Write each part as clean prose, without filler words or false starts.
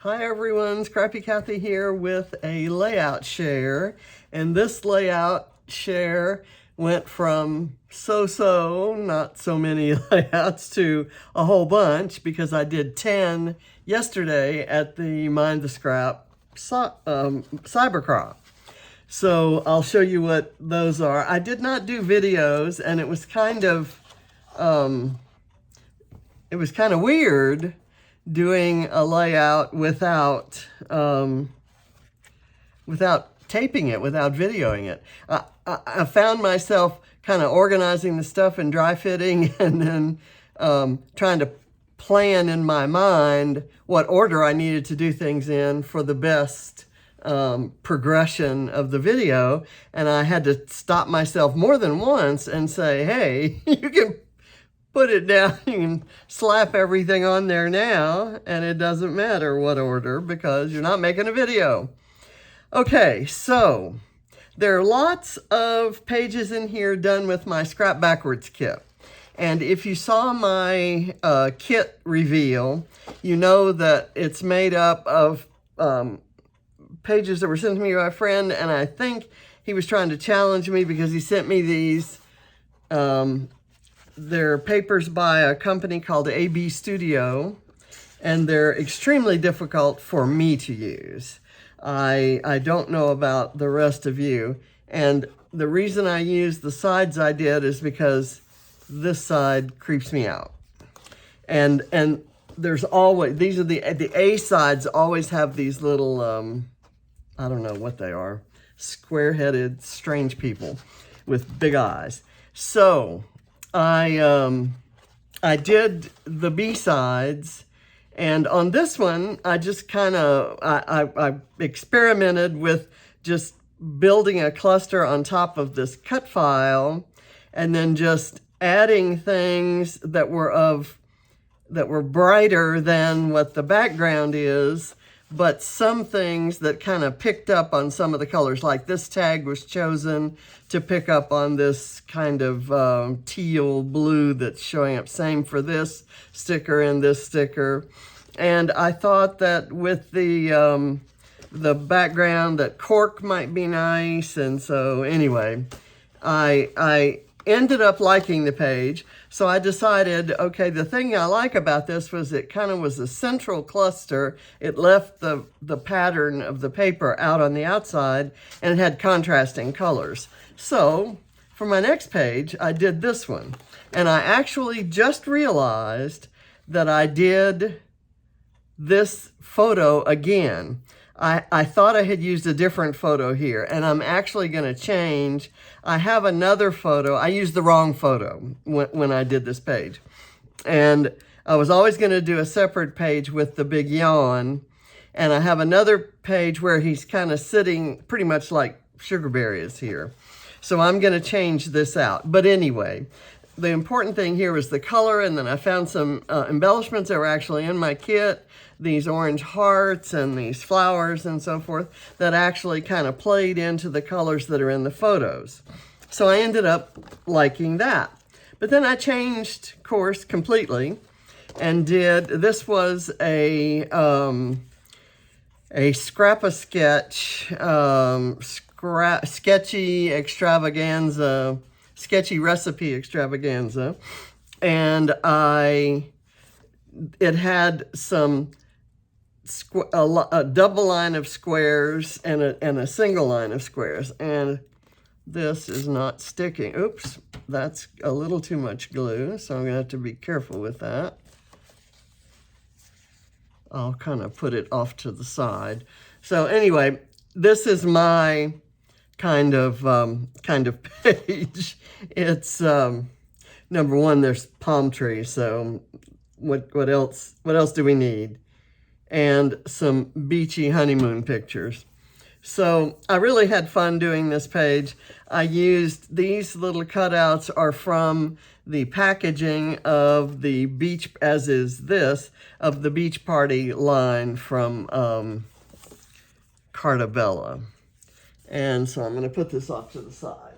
Hi everyone, Scrappy Kathy here with a layout share, and this layout share went from so-so, not so many layouts, to a whole bunch because I did 10 yesterday at the Mind the Scrap CyberCrop. So I'll show you what those are. I did not do videos, and it was kind of weird doing a layout without taping it, without videoing it. I found myself kind of organizing the stuff in dry fitting and then trying to plan in my mind what order I needed to do things in for the best progression of the video. And I had to stop myself more than once and say, hey, you can put it down, you can slap everything on there now, and it doesn't matter what order because you're not making a video. Okay, so there are lots of pages in here done with my Scrap Backwards kit. And if you saw my kit reveal, you know that it's made up of pages that were sent to me by a friend, and I think he was trying to challenge me because he sent me these they're papers by a company called AB Studio, and they're extremely difficult for me to use. I don't know about the rest of you, and the reason I used the sides I did is because this side creeps me out. And there's always, these are the A sides always have these little, I don't know what they are, square-headed, strange people with big eyes. So I did the B sides, and on this one, I just kind of, I experimented with just building a cluster on top of this cut file, and then just adding things that were brighter than what the background is, but some things that kind of picked up on some of the colors, like this tag was chosen to pick up on this kind of teal blue that's showing up. Same for this sticker and this sticker. And I thought that with the background that cork might be nice. And so anyway, I ended up liking the page. So I decided, okay, the thing I like about this was it kind of was a central cluster. It left the pattern of the paper out on the outside, and it had contrasting colors. So for my next page, I did this one. And I actually just realized that I did this photo again. I thought I had used a different photo here, and I'm actually going to change. I have another photo. I used the wrong photo when I did this page. And I was always going to do a separate page with the big yawn. And I have another page where he's kind of sitting pretty much like Sugarberry is here. So I'm going to change this out. But anyway, the important thing here was the color, and then I found some embellishments that were actually in my kit, these orange hearts and these flowers and so forth, that actually kind of played into the colors that are in the photos. So I ended up liking that. But then I changed course completely and did, this was a Scrap-a-Sketch, sketchy extravaganza, sketchy recipe extravaganza, and it had some a double line of squares and a single line of squares, and this is not sticking. Oops, that's a little too much glue, so I'm gonna have to be careful with that. I'll kind of put it off to the side. So anyway, this is my kind of page. It's number one, there's palm trees, so what else do we need? And some beachy honeymoon pictures. So I really had fun doing this page. I used these little cutouts are from the packaging of the beach, as is this, of the Beach Party line from Cartabella. And so I'm going to put this off to the side.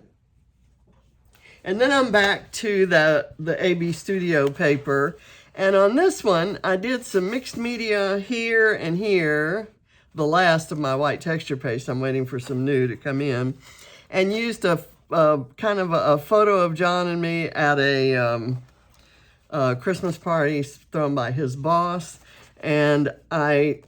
And then I'm back to the AB Studio paper, And on this one, I did some mixed media here and here, the last of my white texture paste. I'm waiting for some new to come in, and used a kind of a photo of John and me at a Christmas party thrown by his boss. And I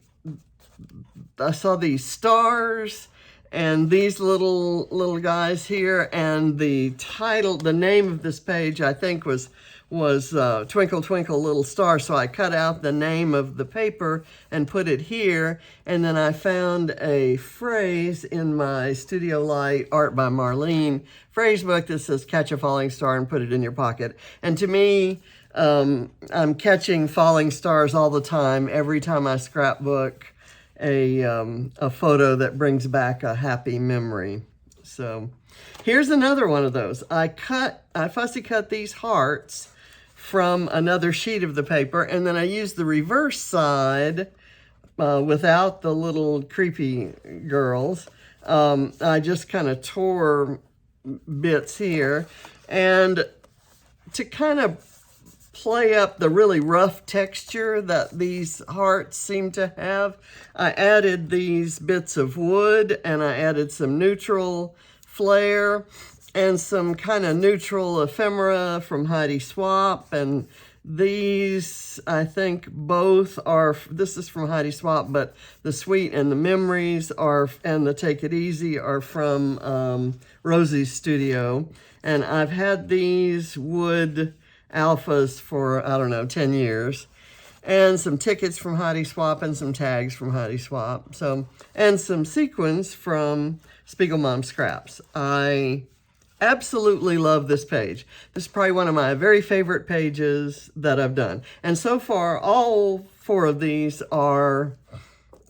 saw these stars and these little guys here, and the title, the name of this page, I think was Twinkle Twinkle Little Star. So I cut out the name of the paper and put it here, and then I found a phrase in my Studio Light Art by Marlene phrase book that says "Catch a falling star and put it in your pocket." And to me, I'm catching falling stars all the time. Every time I scrapbook a photo that brings back a happy memory. So here's another one of those. I fussy cut these hearts from another sheet of the paper, and then I used the reverse side without the little creepy girls. I just kind of tore bits here, and to kind of play up the really rough texture that these hearts seem to have, I added these bits of wood, and I added some neutral flare and some kind of neutral ephemera from Heidi Swapp. And these, I think both are, this is from Heidi Swapp, but the Sweet and the Memories are, and the Take It Easy are from Rosie's studio. And I've had these wood alphas for, I don't know, 10 years. And some tickets from Heidi Swapp and some tags from Heidi Swapp. So, and some sequins from Spiegelmom Scraps. I absolutely love this page. This is probably one of my very favorite pages that I've done. And so far, all 4 of these are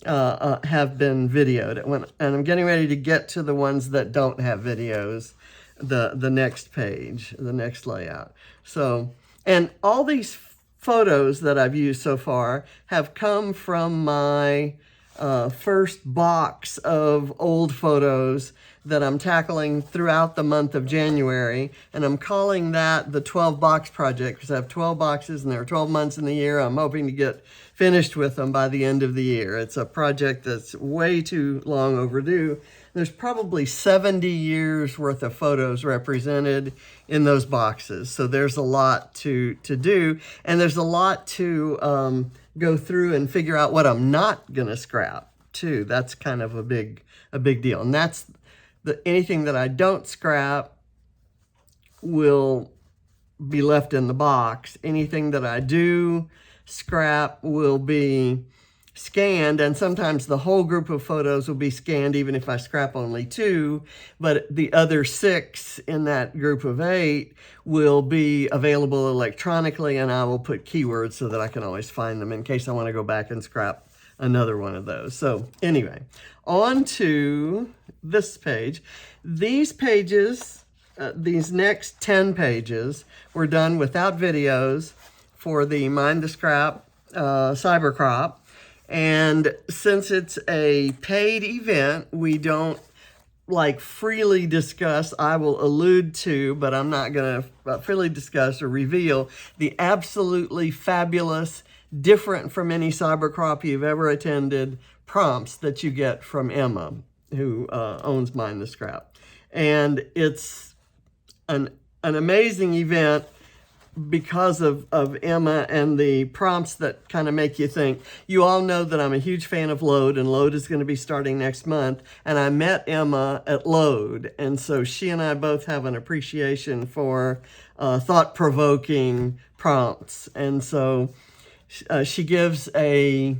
have been videoed. And I'm getting ready to get to the ones that don't have videos, the next page, the next layout. So, and all these photos that I've used so far have come from my first box of old photos that I'm tackling throughout the month of January. And I'm calling that the 12 box project because I have 12 boxes and there are 12 months in the year. I'm hoping to get finished with them by the end of the year. It's a project that's way too long overdue. There's probably 70 years worth of photos represented in those boxes. So there's a lot to do, and there's a lot to go through and figure out what I'm not gonna scrap too. That's kind of a big deal. And that's anything that I don't scrap will be left in the box. Anything that I do scrap will be scanned, and sometimes the whole group of photos will be scanned even if I scrap only 2, but the other 6 in that group of 8 will be available electronically, and I will put keywords so that I can always find them in case I want to go back and scrap another one of those. So anyway, on to this page. These pages, these next 10 pages were done without videos for the Mind the Scrap CyberCrop. And since it's a paid event, we don't freely discuss, I will allude to, but I'm not going to freely discuss or reveal the absolutely fabulous, different from any CyberCrop you've ever attended prompts that you get from Emma, who owns Mind the Scrap. And it's an amazing event because of Emma and the prompts that kind of make you think. You all know that I'm a huge fan of Load, and Load is going to be starting next month. And I met Emma at Load, and so she and I both have an appreciation for thought-provoking prompts. And so she gives a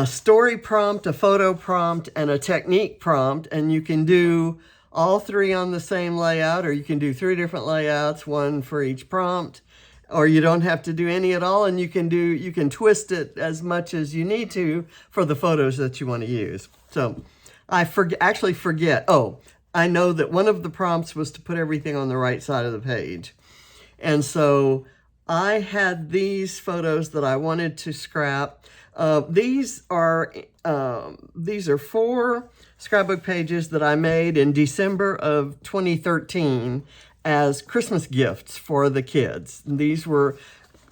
story prompt, a photo prompt, and a technique prompt, and you can do all 3 on the same layout, or you can do 3 different layouts, 1 for each prompt, or you don't have to do any at all, and you can twist it as much as you need to for the photos that you want to use. So I actually forget. Oh, I know that one of the prompts was to put everything on the right side of the page. And so I had these photos that I wanted to scrap. These are 4 scrapbook pages that I made in December of 2013 as Christmas gifts for the kids. These were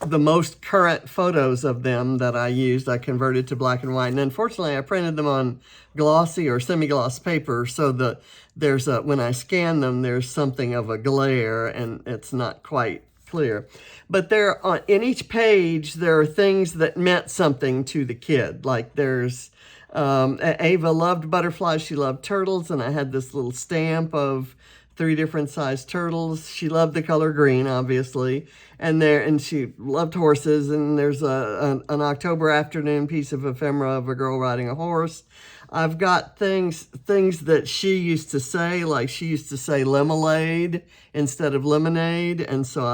the most current photos of them that I used, I converted to black and white. And unfortunately, I printed them on glossy or semi-gloss paper, so that there's a, when I scan them, there's something of a glare and it's not quite clear. But there, in each page, there are things that meant something to the kid. Like there's, Ava loved butterflies, she loved turtles, and I had this little stamp of 3 different sized turtles. She loved the color green, obviously, and she loved horses. And there's an October afternoon piece of ephemera of a girl riding a horse. I've got things that she used to say, like she used to say lemonade instead of lemonade, and so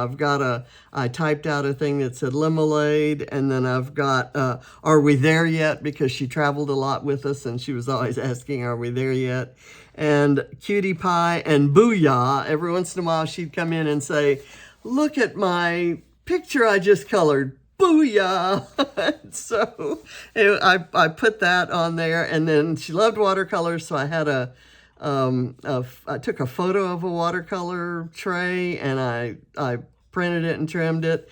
I typed out a thing that said lemonade, and then I've got are we there yet, because she traveled a lot with us and she was always asking, are we there yet? And cutie pie and booyah. Every once in a while she'd come in and say, look at my picture I just colored. Booyah! So I put that on there, and then she loved watercolors, so I had I took a photo of a watercolor tray, and I printed it and trimmed it.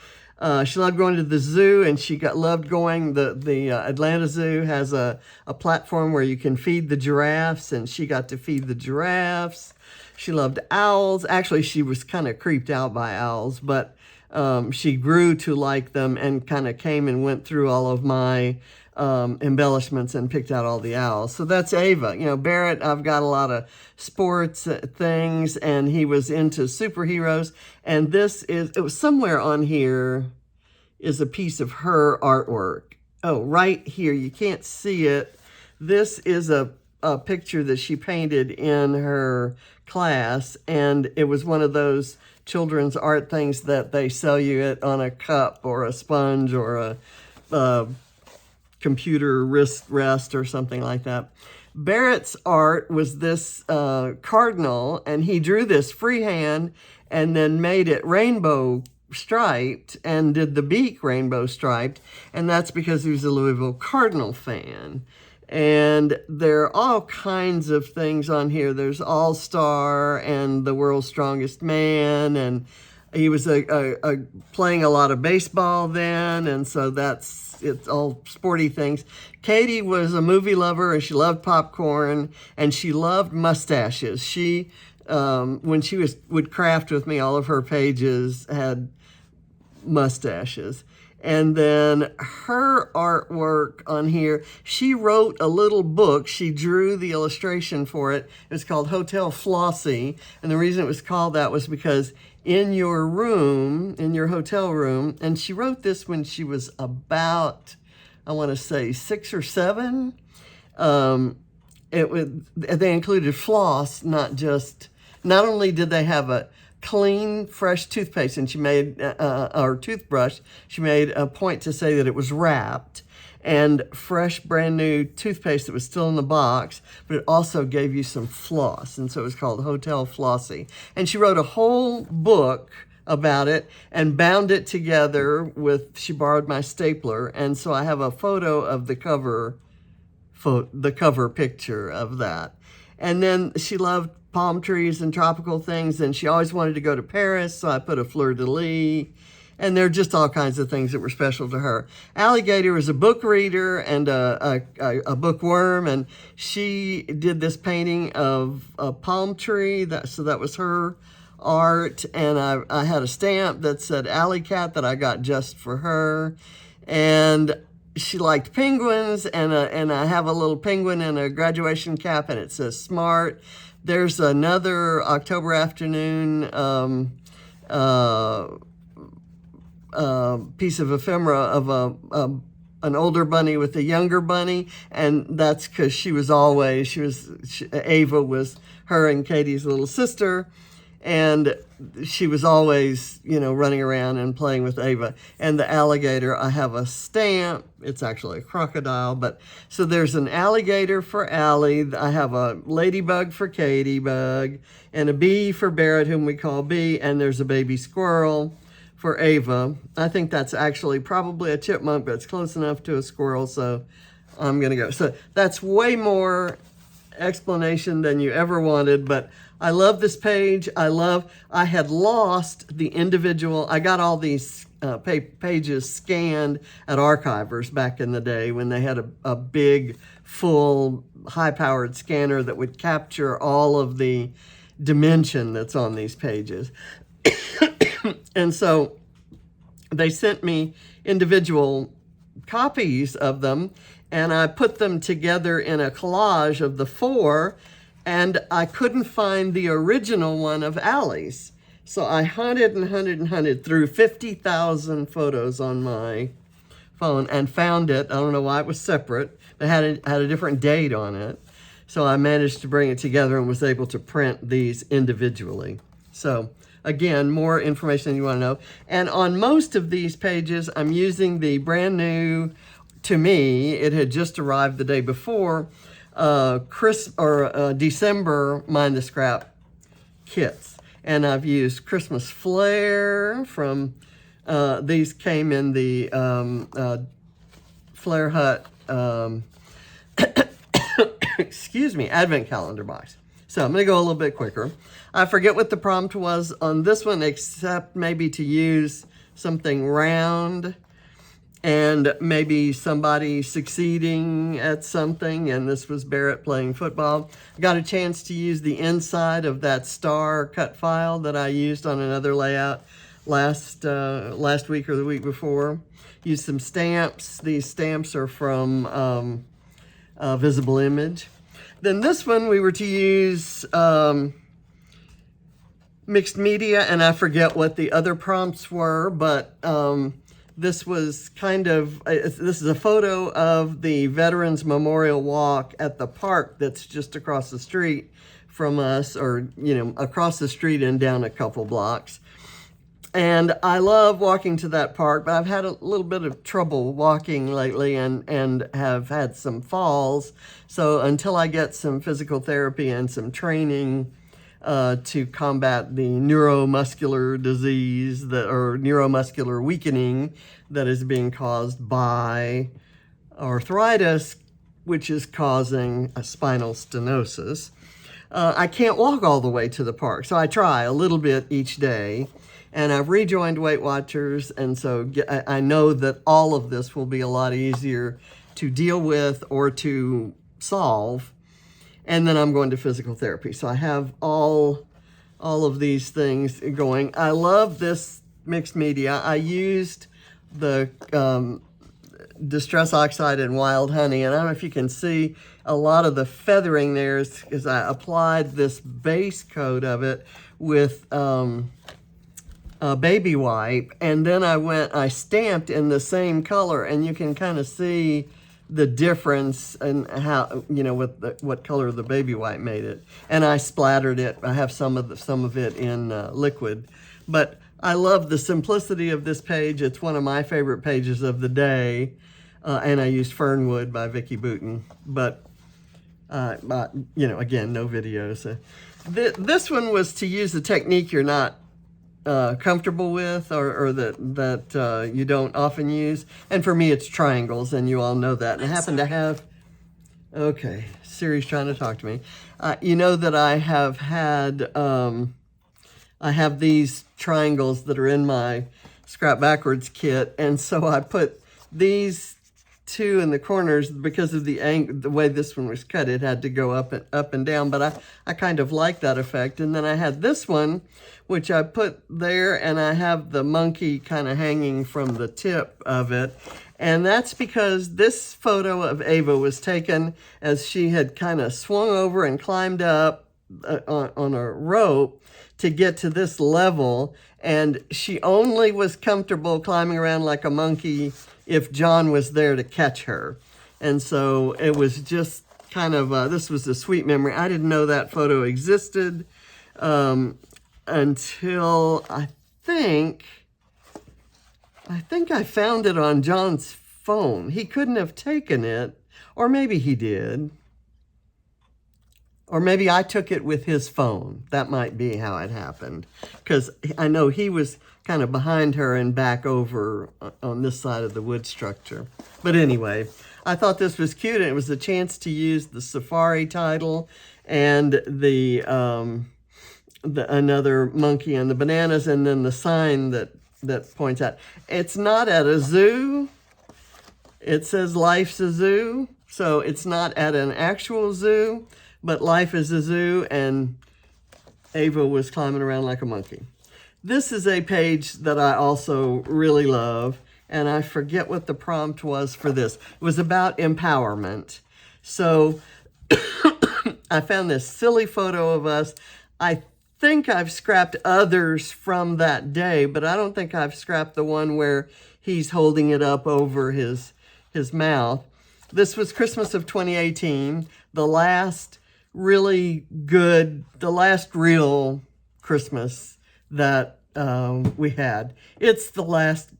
She loved going to the zoo, and she loved going. The Atlanta Zoo has a platform where you can feed the giraffes, and she got to feed the giraffes. She loved owls. Actually, she was kind of creeped out by owls, but she grew to like them and kind of came and went through all of my embellishments and picked out all the owls. So that's Ava. You know, Barrett, I've got a lot of sports things, and he was into superheroes. And it was somewhere on here is a piece of her artwork. Oh, right here. You can't see it. This is a picture that she painted in her class, and it was one of those children's art things that they sell you it on a cup or a sponge or a computer wrist rest or something like that. Barrett's art was this cardinal, and he drew this freehand and then made it rainbow striped and did the beak rainbow striped, and that's because he was a Louisville Cardinal fan. And there are all kinds of things on here. There's All-Star and The World's Strongest Man, and he was playing a lot of baseball then, and so it's all sporty things. Katie was a movie lover, and she loved popcorn, and she loved mustaches. She, when she would craft with me, all of her pages had mustaches. And then her artwork on here, she wrote a little book. She drew the illustration for it. It's called Hotel Flossie. And the reason it was called that was because in your room, in your hotel room, and she wrote this when she was about, I want to say 6 or 7. They included floss, not only did they have a clean, fresh toothpaste, and she made, or toothbrush, she made a point to say that it was wrapped, and fresh, brand new toothpaste that was still in the box, but it also gave you some floss, and so it was called Hotel Flossie. And she wrote a whole book about it and bound it together she borrowed my stapler, and so I have a photo of the cover picture of that. And then she loved palm trees and tropical things, and she always wanted to go to Paris, so I put a fleur-de-lis, and there are just all kinds of things that were special to her. Alligator is a book reader and a bookworm, and she did this painting of a palm tree, so that was her art, and I had a stamp that said Alley Cat that I got just for her, and she liked penguins, and I have a little penguin in a graduation cap, and it says smart. There's another October afternoon piece of ephemera of an older bunny with a younger bunny, and that's because Ava was her and Katie's little sister, and she was always, running around and playing with Ava. And the alligator, I have a stamp. It's actually a crocodile, but so there's an alligator for Allie. I have a ladybug for Katie Bug, and a bee for Barrett, whom we call Bee, and there's a baby squirrel for Ava. I think that's actually probably a chipmunk, but it's close enough to a squirrel, so I'm gonna go. So that's way more explanation than you ever wanted, but I love this page. I had lost the individual. I got all these pages scanned at archivers back in the day when they had a big, full, high-powered scanner that would capture all of the dimension that's on these pages. And so they sent me individual copies of them, and I put them together in a collage of the 4, and I couldn't find the original one of Allie's. So I hunted and hunted and hunted through 50,000 photos on my phone and found it. I don't know why it was separate. It had a different date on it. So I managed to bring it together and was able to print these individually. So again, more information than you want to know. And on most of these pages, I'm using the brand new, to me, it had just arrived the day before, December Mind the Scrap kits. And I've used Christmas Flare from, these came in the Flare Hut, excuse me, advent calendar box. So I'm going to go a little bit quicker. I forget what the prompt was on this one, except maybe to use something round and maybe somebody succeeding at something, and this was Barrett playing football. I got a chance to use the inside of that star cut file that I used on another layout last week or the week before. Used some stamps. These stamps are from Visible Image. Then this one we were to use mixed media, and I forget what the other prompts were, but this was kind of, this is a photo of the Veterans Memorial Walk at the park that's just across the street from us, or, you know, across the street and down a couple blocks. And I love walking to that park, but I've had a little bit of trouble walking lately and have had some falls. So until I get some physical therapy and some training to combat the neuromuscular disease or neuromuscular weakening that is being caused by arthritis, which is causing a spinal stenosis, I can't walk all the way to the park. So I try a little bit each day. And I've rejoined Weight Watchers, and so I know that all of this will be a lot easier to deal with or to solve. And then I'm going to physical therapy. So I have all of these things going. I love this mixed media. I used the Distress Oxide and Wild Honey, and I don't know if you can see a lot of the feathering there is I applied this base coat of it with baby wipe, and then I stamped in the same color, and you can kind of see the difference in how, you know, what color the baby wipe made it. And I splattered it. I have some of it in liquid, but I love the simplicity of this page. It's one of my favorite pages of the day, and I used Fernwood by Vicki Boutin, but you know, again, no videos. This one was to use a technique you're not comfortable with, or that you don't often use. And for me, it's triangles, and you all know that. And I happen to have, okay, Siri's trying to talk to me. You know that I have had, I have these triangles that are in my Scrap Backwards kit, and so I put these two in the corners because of the way this one was cut. It had to go up and down, but I kind of like that effect. And then I had this one, which I put there, and I have the monkey kind of hanging from the tip of it. And that's because this photo of Ava was taken as she had kind of swung over and climbed up on a rope to get to this level. And she only was comfortable climbing around like a monkey if John was there to catch her. And so it was just kind of, this was a sweet memory. I didn't know that photo existed until I think I found it on John's phone. He couldn't have taken it, or maybe he did. Or maybe I took it with his phone. That might be how it happened. Because I know he was kind of behind her and back over on this side of the wood structure. But anyway, I thought this was cute, and it was a chance to use the safari title and the another monkey and the bananas, and then the sign that that points out. It's not at a zoo. It says life's a zoo. So it's not at an actual zoo, but life is a zoo, and Ava was climbing around like a monkey. This is a page that I also really love, and I forget what the prompt was for this. It was about empowerment. So I found this silly photo of us. I think I've scrapped others from that day, but I don't think I've scrapped the one where he's holding it up over his mouth. This was Christmas of 2018, the last real Christmas that we had. It's the last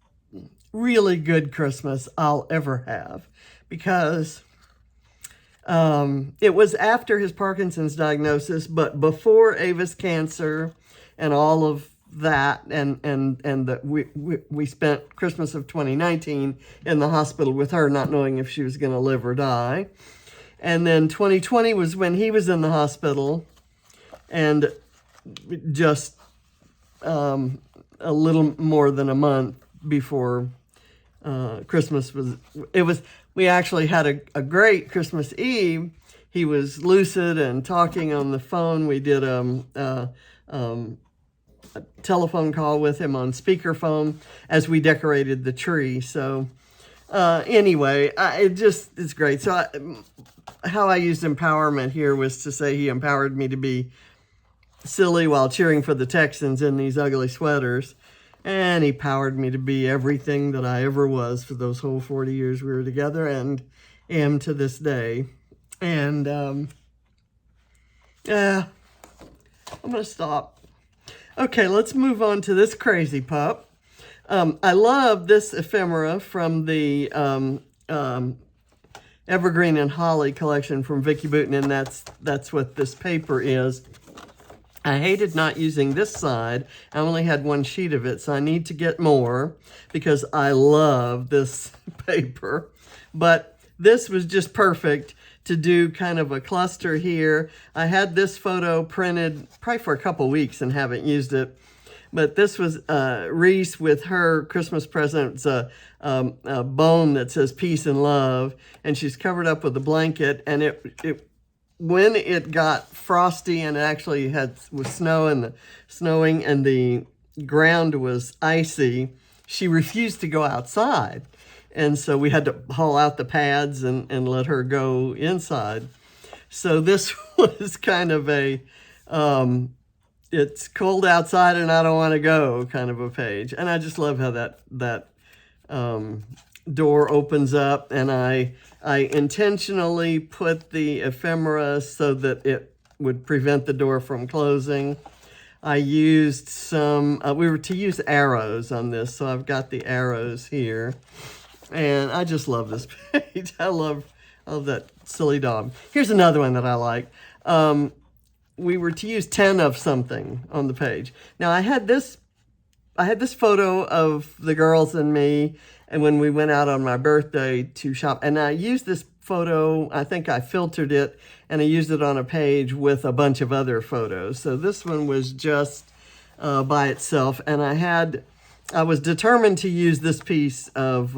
really good Christmas I'll ever have, because it was after his Parkinson's diagnosis, but before Ava's cancer and all of that, and we spent Christmas of 2019 in the hospital with her, not knowing if she was going to live or die. And then 2020 was when he was in the hospital, and just a little more than a month before Christmas we actually had a great Christmas Eve. He was lucid and talking on the phone. We did a telephone call with him on speakerphone as we decorated the tree. So anyway, it's great. So how I used empowerment here was to say he empowered me to be silly while cheering for the Texans in these ugly sweaters. And he powered me to be everything that I ever was for those whole 40 years we were together, and am to this day. And I'm going to stop. Okay, let's move on to this crazy pup. I love this ephemera from the Evergreen and Holly collection from Vicki Boutin, and that's what this paper is. I hated not using this side. I only had one sheet of it, so I need to get more because I love this paper. But this was just perfect to do kind of a cluster here. I had this photo printed probably for a couple weeks and haven't used it. But this was Reese with her Christmas present. It's a bone that says peace and love, and she's covered up with a blanket, and it when it got frosty and it actually was snowing and the ground was icy, she refused to go outside. And so we had to haul out the pads and let her go inside. So this was kind of a, it's cold outside and I don't want to go kind of a page. And I just love how that door opens up, and I intentionally put the ephemera so that it would prevent the door from closing. I used some, we were to use arrows on this, so I've got the arrows here. And I just love this page. I love that silly dog. Here's another one that I like. We were to use 10 of something on the page. Now I had this photo of the girls and me, and when we went out on my birthday to shop, and I used this photo, I think I filtered it, and I used it on a page with a bunch of other photos. So this one was just by itself, and I was determined to use this piece of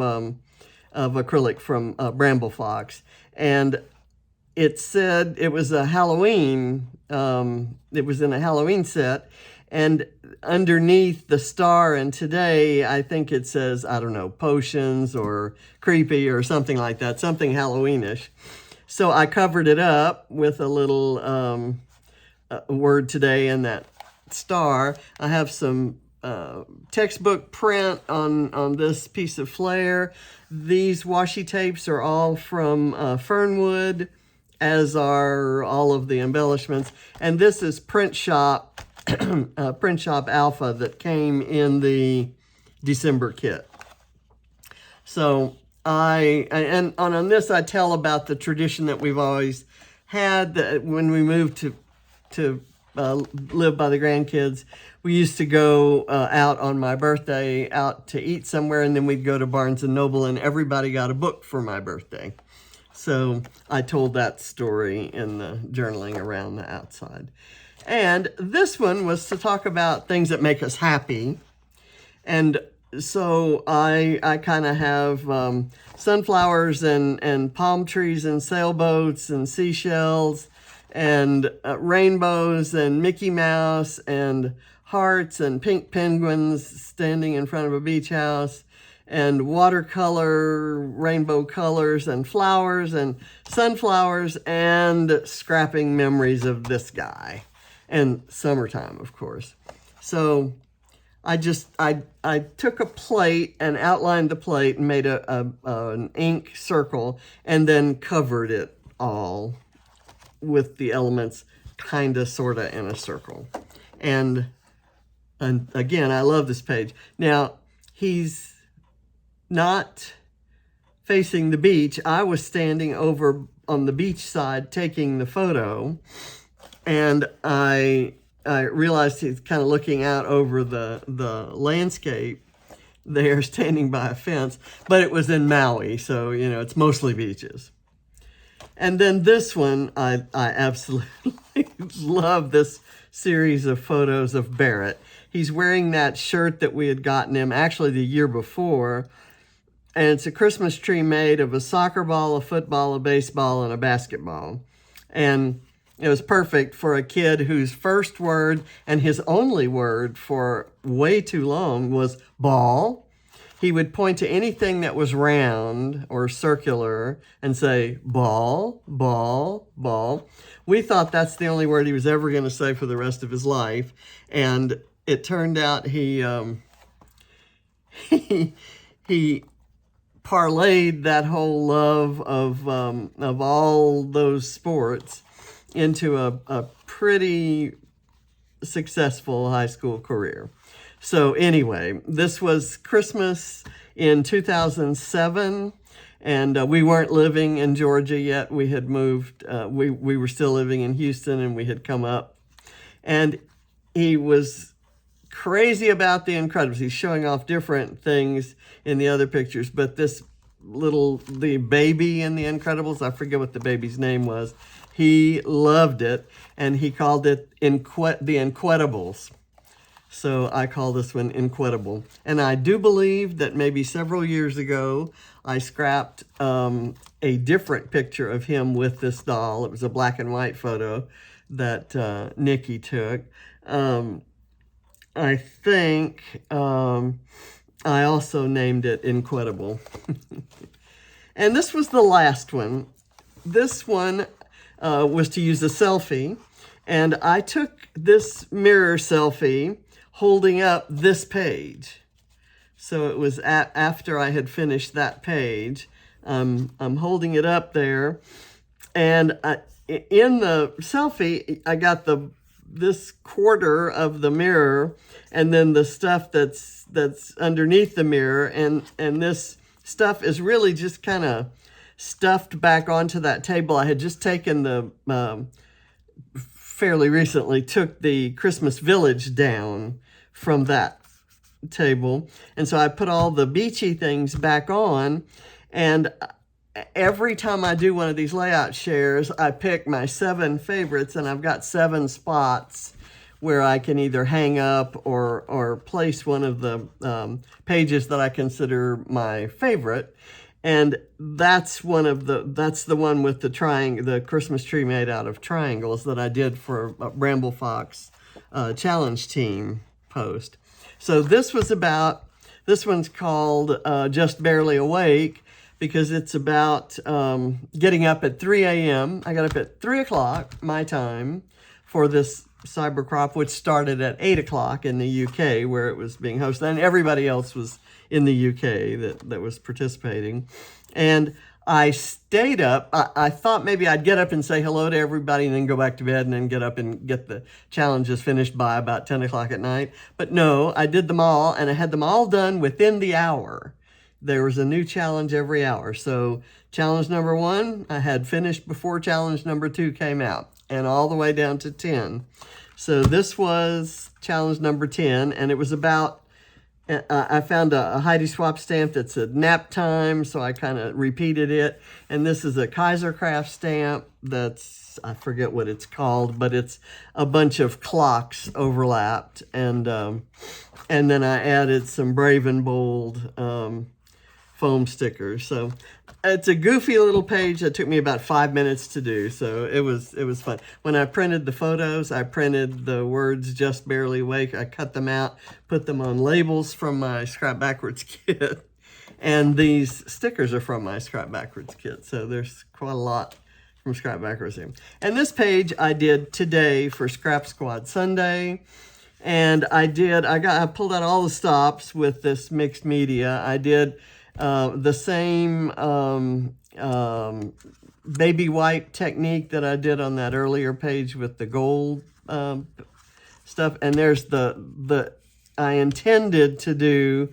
acrylic from Bramble Fox, and it said it was a Halloween, it was in a Halloween set, and underneath the star and today, I think it says, I don't know, potions or creepy or something like that, something Halloweenish. So I covered it up with a little word today and that star. I have some textbook print on this piece of flair. These washi tapes are all from Fernwood, as are all of the embellishments. And this is Print Shop Alpha that came in the December kit. So on this I tell about the tradition that we've always had, that when we moved to live by the grandkids, we used to go out on my birthday out to eat somewhere, and then we'd go to Barnes & Noble, and everybody got a book for my birthday. So I told that story in the journaling around the outside. And this one was to talk about things that make us happy. And so I kind of have sunflowers and palm trees and sailboats and seashells and rainbows and Mickey Mouse and hearts and pink penguins standing in front of a beach house and watercolor rainbow colors and flowers and sunflowers and scrapping memories of this guy and summertime, of course. So I took a plate and outlined the plate and made an ink circle and then covered it all with the elements kind of, sort of in a circle. And again, I love this page. Now, he's not facing the beach. I was standing over on the beach side taking the photo, and I realized he's kind of looking out over the landscape there, standing by a fence, but it was in Maui, so, you know, it's mostly beaches. And then this one, I absolutely love this series of photos of Barrett. He's wearing that shirt that we had gotten him actually the year before, and it's a Christmas tree made of a soccer ball, a football, a baseball, and a basketball. And it was perfect for a kid whose first word and his only word for way too long was ball. He would point to anything that was round or circular and say, ball, ball, ball. We thought that's the only word he was ever going to say for the rest of his life. And it turned out he parlayed that whole love of all those sports into a pretty successful high school career. So anyway, this was Christmas in 2007, and we weren't living in Georgia yet. We had moved. We were still living in Houston, and we had come up. And he was crazy about The Incredibles. He's showing off different things in the other pictures, but the baby in The Incredibles, I forget what the baby's name was, he loved it, and he called it The Incredibles. So I call this one Incredible. And I do believe that maybe several years ago, I scrapped a different picture of him with this doll. It was a black and white photo that Nikki took. I think I also named it Incredible. And this was the last one. This one was to use a selfie. And I took this mirror selfie holding up this page. So it was after I had finished that page. I'm holding it up there. And in the selfie, I got this quarter of the mirror and then the stuff that's underneath the mirror. And this stuff is really just kind of stuffed back onto that table. I had just taken fairly recently took the Christmas Village down from that table. And so I put all the beachy things back on. And every time I do one of these layout shares, I pick my 7 favorites, and I've got 7 spots where I can either hang up or place one of the pages that I consider my favorite. And that's the one with the Christmas tree made out of triangles that I did for a Bramble Fox challenge team post. So this one's called Just Barely Awake, because it's about getting up at 3 a.m. I got up at 3 o'clock my time for this CyberCrop, which started at 8 o'clock in the UK where it was being hosted, and everybody else was in the UK that was participating. And I stayed up. I thought maybe I'd get up and say hello to everybody and then go back to bed and then get up and get the challenges finished by about 10 o'clock at night. But no, I did them all, and I had them all done within the hour. There was a new challenge every hour. So challenge number 1, I had finished before challenge number 2 came out, and all the way down to 10. So this was challenge number 10, and it was about I found a Heidi Swapp stamp that's a nap time, so I kind of repeated it. And this is a CyberCrop stamp that's, I forget what it's called, but it's a bunch of clocks overlapped. And then I added some Brave and Bold foam stickers. So it's a goofy little page that took me about 5 minutes to do. So it was fun. When I printed the photos, I printed the words "just barely awake." I cut them out, put them on labels from my Scrap Backwards kit. And these stickers are from my Scrap Backwards kit. So there's quite a lot from Scrap Backwards here. And this page I did today for Scrap Squad Sunday. And I pulled out all the stops with this mixed media. I did the same baby wipe technique that I did on that earlier page with the gold stuff. And there's I intended to do,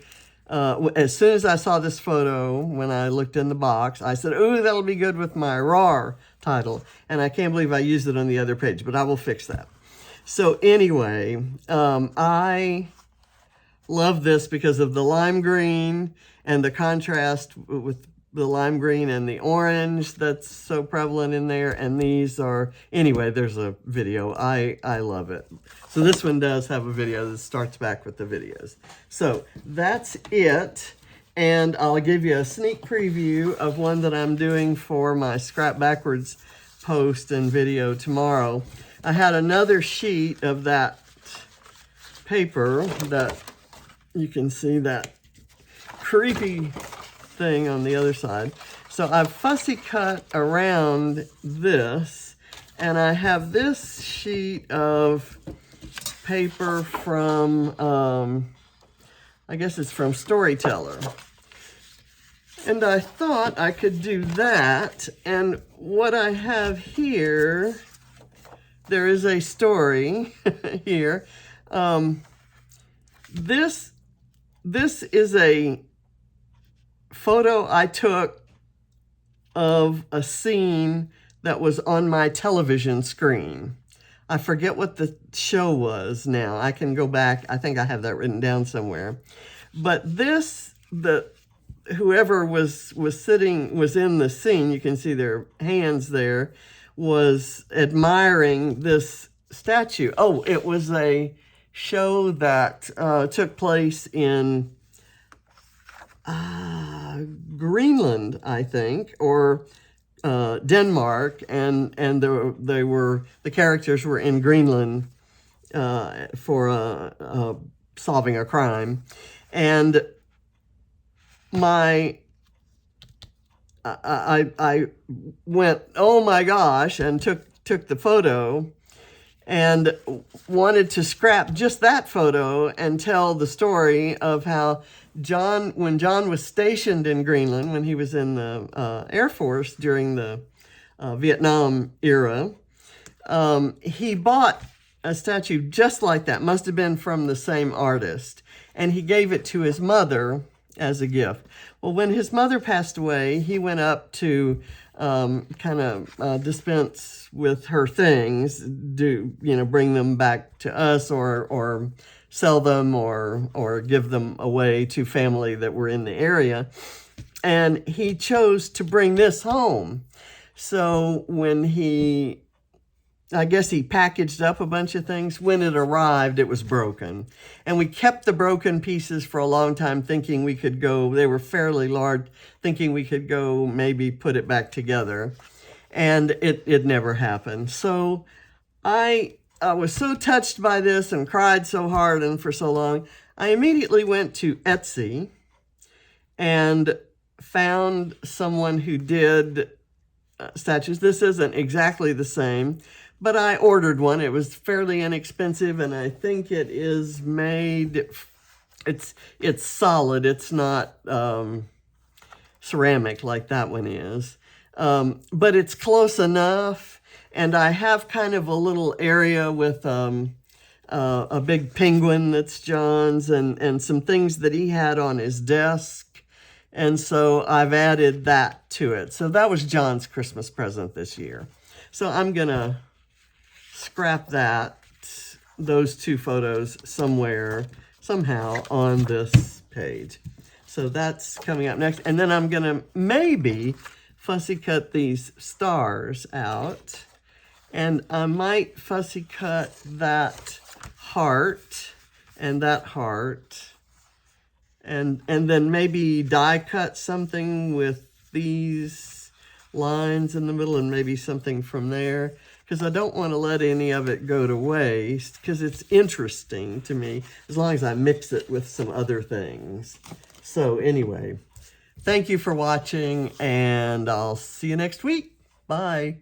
as soon as I saw this photo, when I looked in the box, I said, ooh, that'll be good with my RAR title. And I can't believe I used it on the other page, but I will fix that. So anyway, I love this because of the lime green and the contrast with the lime green and the orange that's so prevalent in there. And these are, anyway, there's a video. I love it. So this one does have a video that starts back with the videos. So that's it. And I'll give you a sneak preview of one that I'm doing for my Scrap Backwards post and video tomorrow. I had another sheet of that paper that you can see that creepy thing on the other side. So I've fussy cut around this, and I have this sheet of paper from, I guess it's from Storyteller. And I thought I could do that. And what I have here, there is a story here. This is a photo I took of a scene that was on my television screen. I forget what the show was now. I can go back. I think I have that written down somewhere. But whoever was in the scene, you can see their hands there, was admiring this statue. Oh, it was a show that took place in Greenland, I think, or Denmark, and the characters were in Greenland for solving a crime, and I went, oh my gosh, and took the photo and wanted to scrap just that photo and tell the story of how when John was stationed in Greenland, when he was in the Air Force during the Vietnam era, he bought a statue just like that, must have been from the same artist, and he gave it to his mother as a gift. Well, when his mother passed away, he went up to dispense with her things, bring them back to us or sell them or give them away to family that were in the area. And he chose to bring this home. So when I guess he packaged up a bunch of things. When it arrived, it was broken. And we kept the broken pieces for a long time, thinking we could go, they were fairly large, thinking we could go maybe put it back together. And it never happened. So I was so touched by this and cried so hard and for so long, I immediately went to Etsy and found someone who did statues. This isn't exactly the same, but I ordered one. It was fairly inexpensive, and I think it is made, it's solid. It's not ceramic like that one is, but it's close enough. And I have kind of a little area with a big penguin that's John's and some things that he had on his desk. And so I've added that to it. So that was John's Christmas present this year. So I'm going to scrap those two photos somewhere somehow on this page. So that's coming up next. And then I'm gonna maybe fussy cut these stars out. And I might fussy cut that heart and that heart. And then maybe die cut something with these lines in the middle and maybe something from there. Because I don't want to let any of it go to waste, because it's interesting to me as long as I mix it with some other things. So anyway, thank you for watching, and I'll see you next week. Bye.